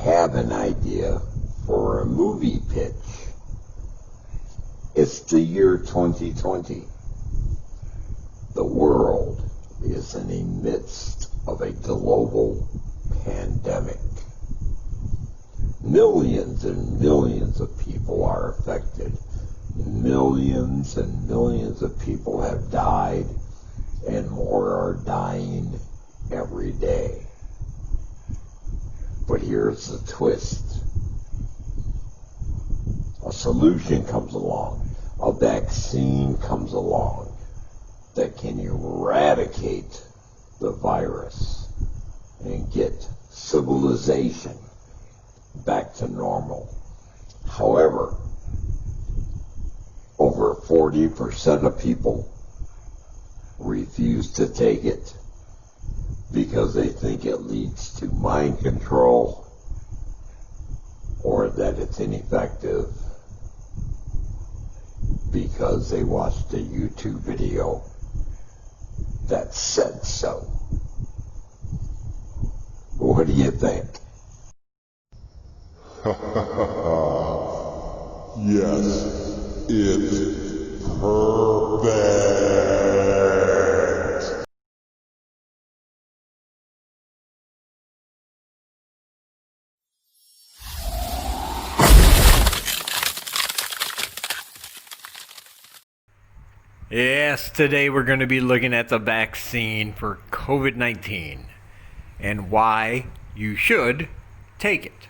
have an idea for a movie pitch. It's the year 2020. The world is in the midst of a global pandemic. Millions and millions of people are affected. Millions and millions of people have died, and more are dying every day. But here's the twist. A solution comes along. A vaccine comes along that can eradicate the virus and get civilization back to normal. However, over 40% of people refuse to take it because they think it leads to mind control or that it's ineffective because they watched a YouTube video that said so. What do you think? Yes, it's perfect. Yes, today we're going to be looking at the vaccine for COVID-19 and why you should take it,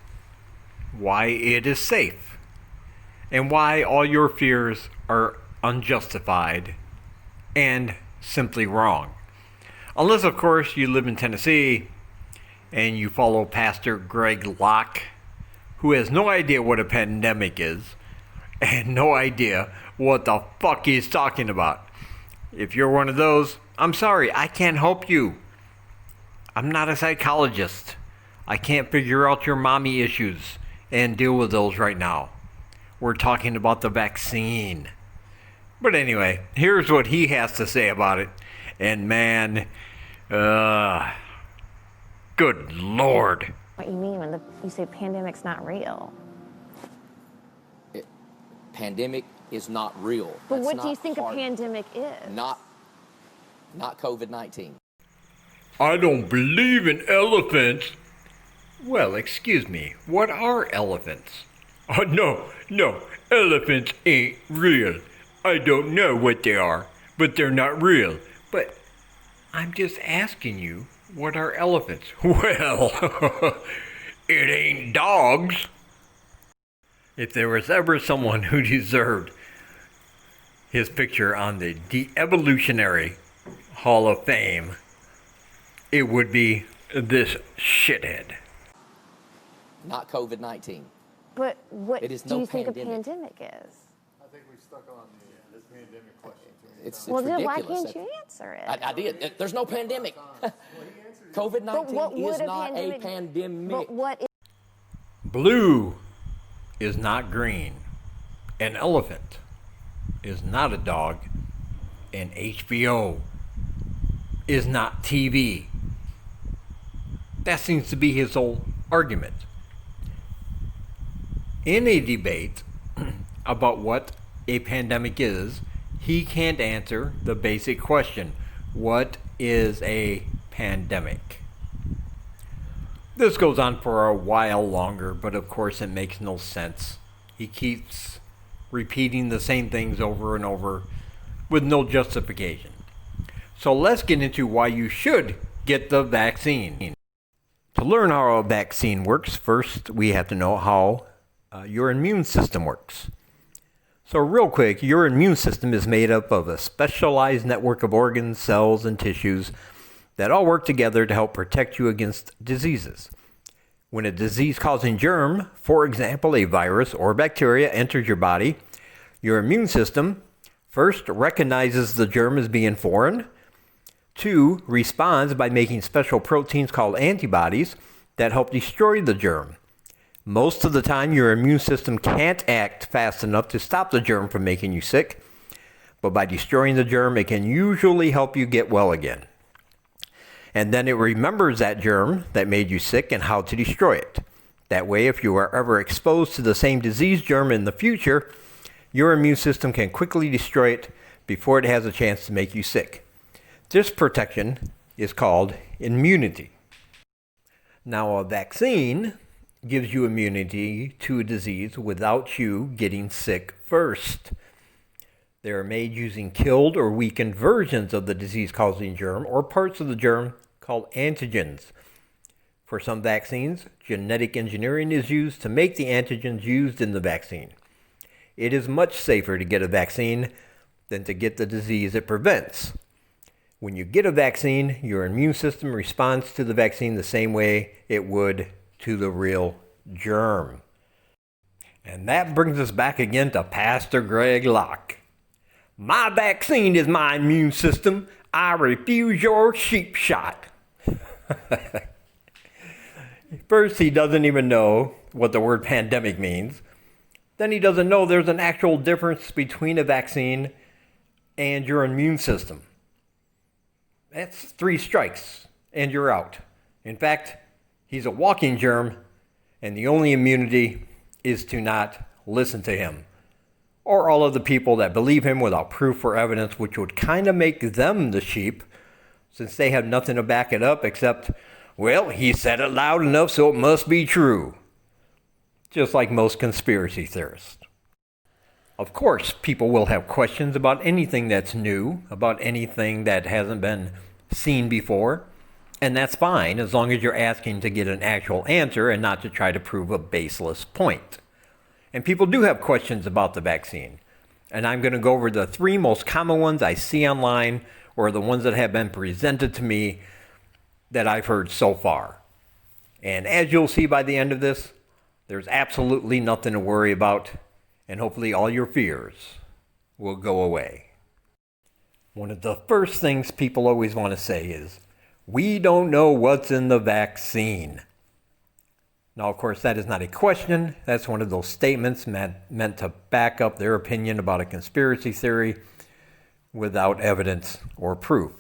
why it is safe, and why all your fears are unjustified and simply wrong. Unless, of course, you live in Tennessee and you follow Pastor Greg Locke, who has no idea what a pandemic is and no idea what the fuck he's talking about. If you're one of those, I'm sorry, I can't help you. I'm not a psychologist. I can't figure out your mommy issues and deal with those right now. We're talking about the vaccine. But anyway, here's what he has to say about it. And man, good Lord. What you mean when you say pandemic's not real? Pandemic is not real. But That's what do you not think hard. a pandemic is? Not COVID-19. I don't believe in elephants. Well, excuse me, what are elephants? Oh, no, elephants ain't real. I don't know what they are, but they're not real. But I'm just asking you, what are elephants? Well, it ain't dogs. If there was ever someone who deserved his picture on the De-Evolutionary Hall of Fame, it would be this shithead. Not COVID-19. But what It is do no you think a pandemic. pandemic is? I think we stuck on the pandemic question too many It's Well, then why ridiculous. can't you answer it? I did. There's no pandemic. But COVID-19 what is would not a pandemic. But what is... Blue is not green. An elephant is not a dog. And HBO is not TV. That seems to be his whole argument. In a debate about what a pandemic is, he can't answer the basic question: what is a pandemic? This goes on for a while longer, but of course it makes no sense. He keeps repeating the same things over and over with no justification. So let's get into why you should get the vaccine. To learn how a vaccine works, first we have to know how your immune system works. So real quick, your immune system is made up of a specialized network of organs, cells, and tissues that all work together to help protect you against diseases. When a disease-causing germ, for example a virus or bacteria, enters your body, your immune system first recognizes the germ as being foreign, 2, responds by making special proteins called antibodies that help destroy the germ. Most of the time, your immune system can't act fast enough to stop the germ from making you sick, but by destroying the germ, it can usually help you get well again. And then it remembers that germ that made you sick and how to destroy it. That way, if you are ever exposed to the same disease germ in the future, your immune system can quickly destroy it before it has a chance to make you sick. This protection is called immunity. Now, a vaccine gives you immunity to a disease without you getting sick first. They are made using killed or weakened versions of the disease-causing germ or parts of the germ called antigens. For some vaccines, genetic engineering is used to make the antigens used in the vaccine. It is much safer to get a vaccine than to get the disease it prevents. When you get a vaccine, your immune system responds to the vaccine the same way it would to the real germ. And that brings us back again to Pastor Greg Locke. My vaccine is my immune system. I refuse your sheep shot. First, he doesn't even know what the word pandemic means. Then he doesn't know there's an actual difference between a vaccine and your immune system. That's 3 strikes, and you're out. In fact, he's a walking germ, and the only immunity is to not listen to him, or all of the people that believe him without proof or evidence, which would kind of make them the sheep, since they have nothing to back it up except, well, he said it loud enough, so it must be true. Just like most conspiracy theorists. Of course, people will have questions about anything that's new, about anything that hasn't been seen before, and that's fine as long as you're asking to get an actual answer and not to try to prove a baseless point. And people do have questions about the vaccine, and I'm going to go over the 3 most common ones I see online or the ones that have been presented to me that I've heard so far. And as you'll see by the end of this, there's absolutely nothing to worry about, and hopefully all your fears will go away. One of the first things people always want to say is, we don't know what's in the vaccine. Now, of course, that is not a question. That's one of those statements meant to back up their opinion about a conspiracy theory without evidence or proof.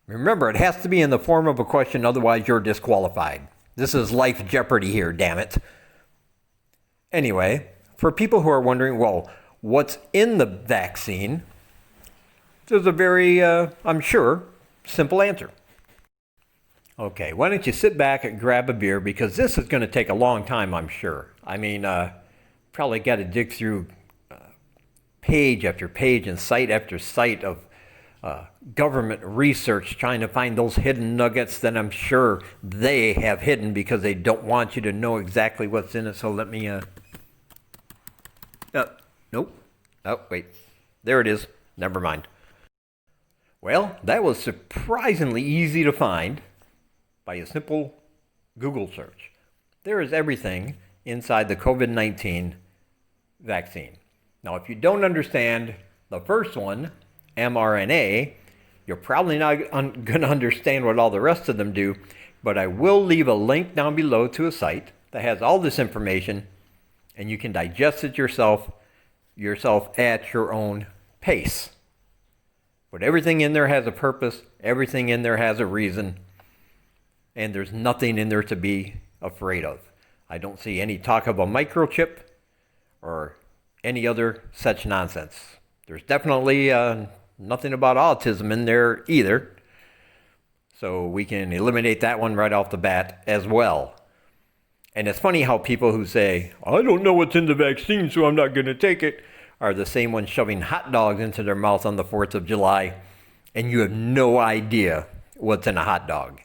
Remember, it has to be in the form of a question, otherwise you're disqualified. This is life jeopardy here, damn it. Anyway, for people who are wondering, well, what's in the vaccine? There's a very, I'm sure, simple answer. Okay, why don't you sit back and grab a beer, because this is going to take a long time, I'm sure. I mean, probably got to dig through page after page and site after site of government research trying to find those hidden nuggets that I'm sure they have hidden because they don't want you to know exactly what's in it. So let me, nope. Oh, wait. There it is. Never mind. Well, that was surprisingly easy to find by a simple Google search. There is everything inside the COVID-19 vaccine. Now, if you don't understand the first one, mRNA, you're probably not going to understand what all the rest of them do, but I will leave a link down below to a site that has all this information, and you can digest it yourself at your own pace. But everything in there has a purpose, everything in there has a reason, and there's nothing in there to be afraid of. I don't see any talk of a microchip or any other such nonsense. There's definitely nothing about autism in there either. So we can eliminate that one right off the bat as well. And it's funny how people who say, I don't know what's in the vaccine, so I'm not going to take it, are the same ones shoving hot dogs into their mouth on the 4th of July, and you have no idea what's in a hot dog.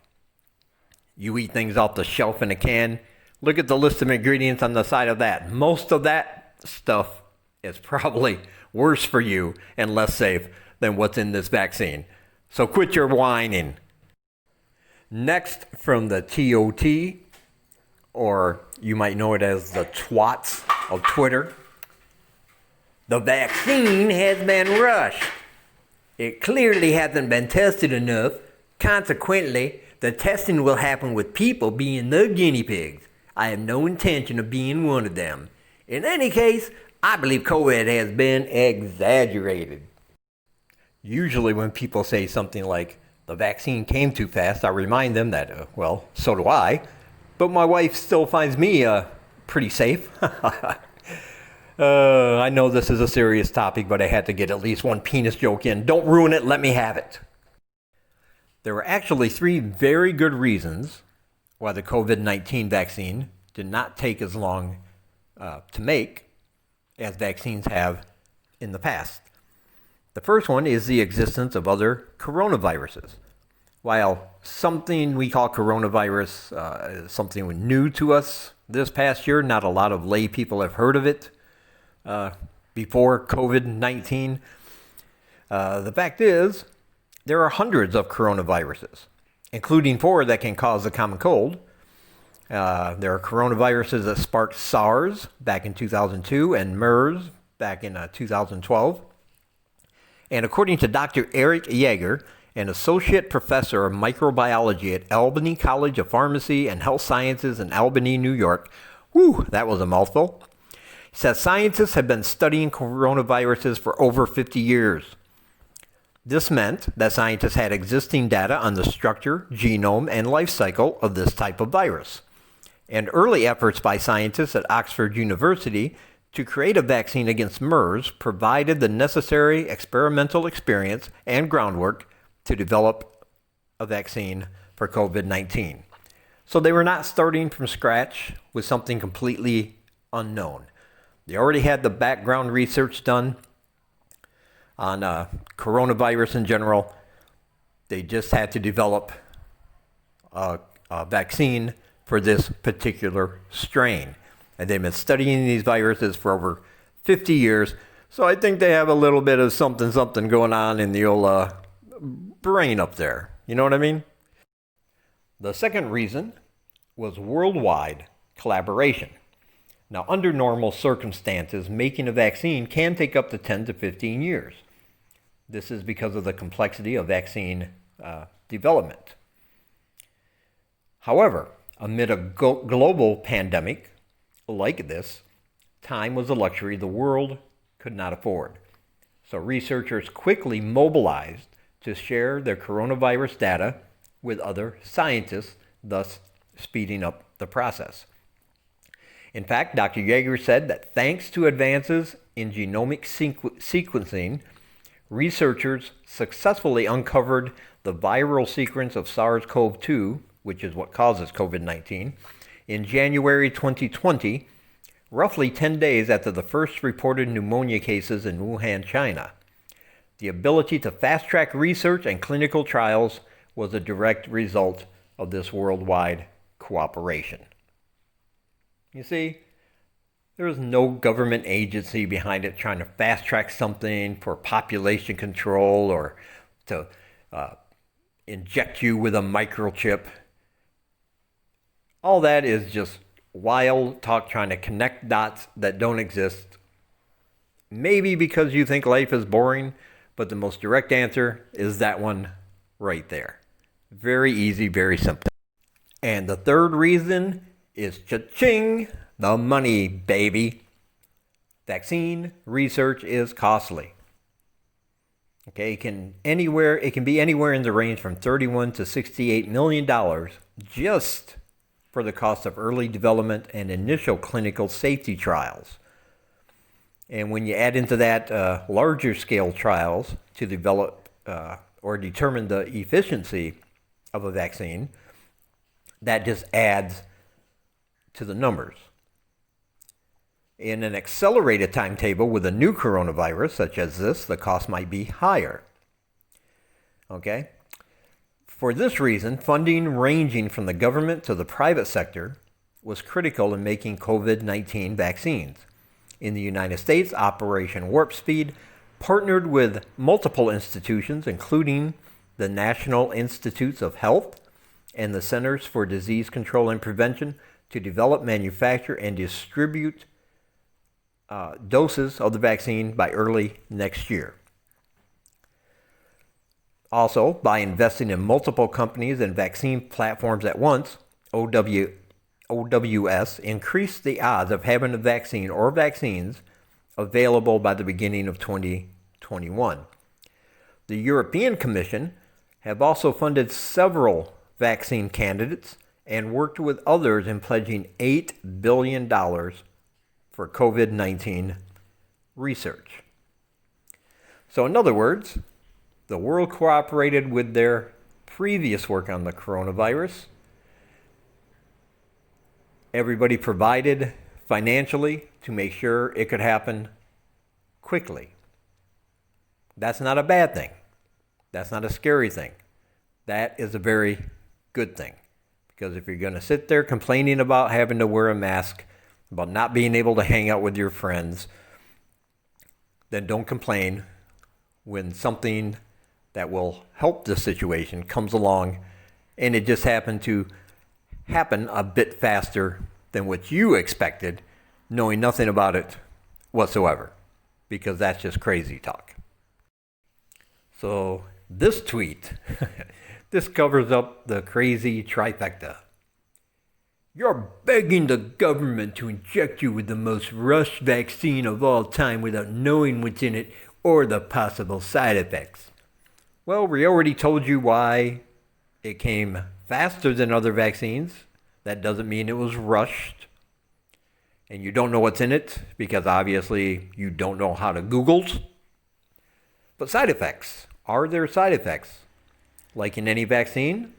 You eat things off the shelf in a can. Look at the list of ingredients on the side of that. Most of that stuff is probably worse for you and less safe than what's in this vaccine. So quit your whining. Next, from the TOT, or you might know it as the twats of Twitter, the vaccine has been rushed. It clearly hasn't been tested enough. Consequently, the testing will happen with people being the guinea pigs. I have no intention of being one of them. In any case, I believe COVID has been exaggerated. Usually when people say something like, the vaccine came too fast, I remind them that, well, so do I. but my wife still finds me pretty safe. I know this is a serious topic, but I had to get at least one penis joke in. Don't ruin it, let me have it. There were actually 3 very good reasons why the COVID-19 vaccine did not take as long to make as vaccines have in the past. The first one is the existence of other coronaviruses. While something we call coronavirus is something new to us this past year, not a lot of lay people have heard of it before COVID-19. The fact is, there are hundreds of coronaviruses, including 4 that can cause the common cold. There are coronaviruses that sparked SARS back in 2002 and MERS back in 2012. And according to Dr. Eric Yeager, an associate professor of microbiology at Albany College of Pharmacy and Health Sciences in Albany, New York, whew, that was a mouthful, he says scientists have been studying coronaviruses for over 50 years. This meant that scientists had existing data on the structure, genome, and life cycle of this type of virus. And early efforts by scientists at Oxford University to create a vaccine against MERS provided the necessary experimental experience and groundwork to develop a vaccine for COVID-19. So they were not starting from scratch with something completely unknown. They already had the background research done on coronavirus in general. They just had to develop a vaccine for this particular strain. And they've been studying these viruses for over 50 years. So I think they have a little bit of something going on in the old brain up there. You know what I mean? The second reason was worldwide collaboration. Now, under normal circumstances, making a vaccine can take up to 10 to 15 years. This is because of the complexity of vaccine development. However, amid a global pandemic like this, time was a luxury the world could not afford. So researchers quickly mobilized to share their coronavirus data with other scientists, thus speeding up the process. In fact, Dr. Yeager said that thanks to advances in genomic sequencing, researchers successfully uncovered the viral sequence of SARS-CoV-2, which is what causes COVID-19, in January 2020, roughly 10 days after the first reported pneumonia cases in Wuhan, China. The ability to fast-track research and clinical trials was a direct result of this worldwide cooperation. You see, there is no government agency behind it trying to fast-track something for population control or to inject you with a microchip. All that is just wild talk trying to connect dots that don't exist. Maybe because you think life is boring, but the most direct answer is that one right there. Very easy, very simple. And the third reason is cha-ching, the money, baby. Vaccine research is costly. Okay, it can be anywhere in the range from $31 to $68 million just for the cost of early development and initial clinical safety trials. And when you add into that larger scale trials to develop or determine the efficiency of a vaccine, that just adds to the numbers. In an accelerated timetable with a new coronavirus such as this, the cost might be higher. Okay? For this reason, funding ranging from the government to the private sector was critical in making COVID-19 vaccines. In the United States, Operation Warp Speed partnered with multiple institutions, including the National Institutes of Health and the Centers for Disease Control and Prevention, to develop, manufacture, and distribute doses of the vaccine by early next year. Also, by investing in multiple companies and vaccine platforms at once, OWS increased the odds of having a vaccine or vaccines available by the beginning of 2021. The European Commission have also funded several vaccine candidates and worked with others in pledging $8 billion for COVID-19 research. So in other words, the world cooperated with their previous work on the coronavirus. Everybody provided financially to make sure it could happen quickly. That's not a bad thing. That's not a scary thing. That is a very good thing. Because if you're going to sit there complaining about having to wear a mask, about not being able to hang out with your friends, then don't complain when something that will help the situation comes along and it just happened to happen a bit faster than what you expected, knowing nothing about it whatsoever, because that's just crazy talk. So this tweet, this covers up the crazy trifecta. You're begging the government to inject you with the most rushed vaccine of all time without knowing what's in it or the possible side effects. Well, we already told you why it came faster than other vaccines. That doesn't mean it was rushed. And you don't know what's in it because obviously you don't know how to Google. But side effects. Are there side effects? Like in any vaccine?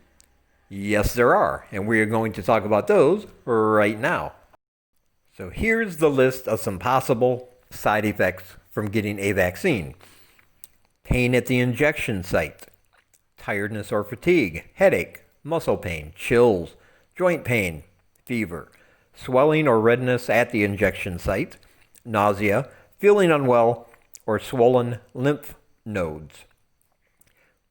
Yes, there are. And we are going to talk about those right now. So here's the list of some possible side effects from getting a vaccine. Pain at the injection site, tiredness or fatigue, headache, muscle pain, chills, joint pain, fever, swelling or redness at the injection site, nausea, feeling unwell, or swollen lymph nodes.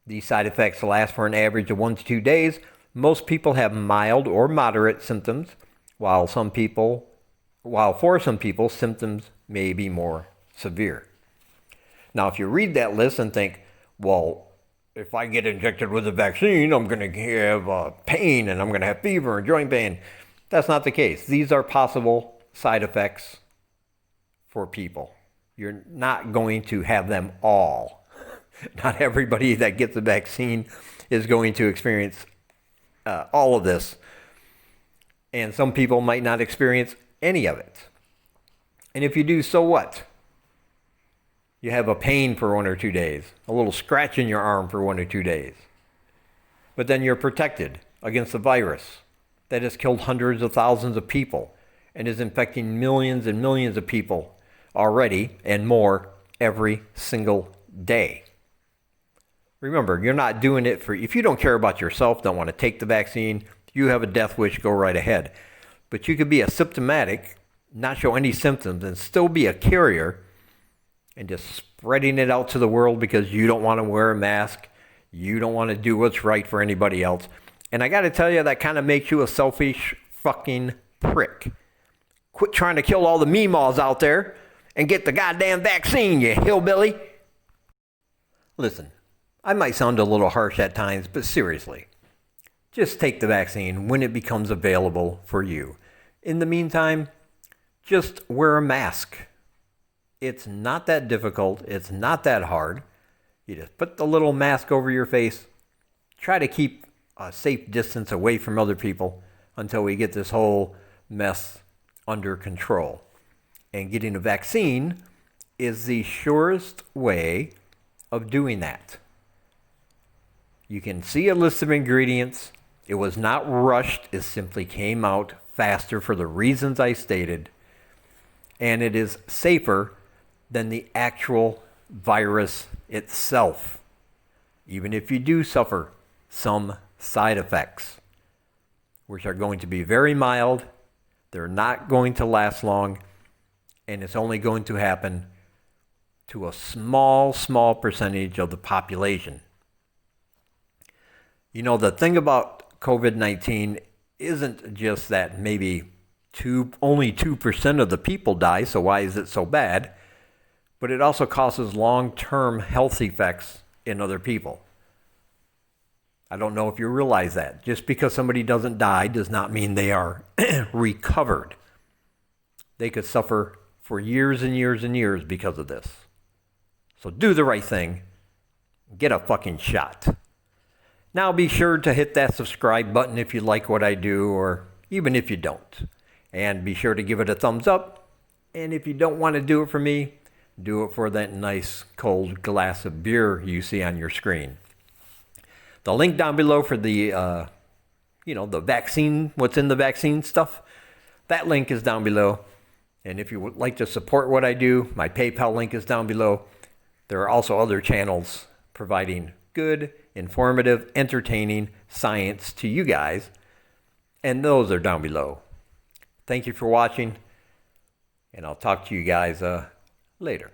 These side effects last for an average of 1 to 2 days. Most people have mild or moderate symptoms, while for some people, symptoms may be more severe. Now, if you read that list and think, well, if I get injected with a vaccine, I'm going to have pain and I'm going to have fever and joint pain. That's not the case. These are possible side effects for people. You're not going to have them all. Not everybody that gets the vaccine is going to experience all of this. And some people might not experience any of it. And if you do, so what? You have a pain for 1 or 2 days, a little scratch in your arm for 1 or 2 days. But then you're protected against the virus that has killed hundreds of thousands of people and is infecting millions and millions of people already and more every single day. Remember, you're not doing it if you don't care about yourself, don't want to take the vaccine, you have a death wish, go right ahead. But you could be asymptomatic, not show any symptoms, and still be a carrier and just spreading it out to the world because you don't want to wear a mask, you don't want to do what's right for anybody else. And I got to tell you, that kind of makes you a selfish fucking prick. Quit trying to kill all the meemaws out there and get the goddamn vaccine, you hillbilly. Listen, I might sound a little harsh at times, but seriously, just take the vaccine when it becomes available for you. In the meantime, just wear a mask. It's not that difficult. It's not that hard. You just put the little mask over your face. Try to keep a safe distance away from other people until we get this whole mess under control. And getting a vaccine is the surest way of doing that. You can see a list of ingredients. It was not rushed. It simply came out faster for the reasons I stated. And it is safer than the actual virus itself, even if you do suffer some side effects, which are going to be very mild. They're not going to last long, and it's only going to happen to a small percentage of the population. You know, the thing about COVID-19 isn't just that maybe only 2% of the people die, so why is it so bad? But it also causes long-term health effects in other people. I don't know if you realize that. Just because somebody doesn't die does not mean they are recovered. They could suffer for years and years and years because of this. So do the right thing. Get a fucking shot. Now be sure to hit that subscribe button if you like what I do, or even if you don't. And be sure to give it a thumbs up. And if you don't want to do it for me, do it for that nice cold glass of beer you see on your screen. The link down below for the, the vaccine, what's in the vaccine stuff, that link is down below. And if you would like to support what I do, my PayPal link is down below. There are also other channels providing good, informative, entertaining science to you guys. And those are down below. Thank you for watching. And I'll talk to you guys later.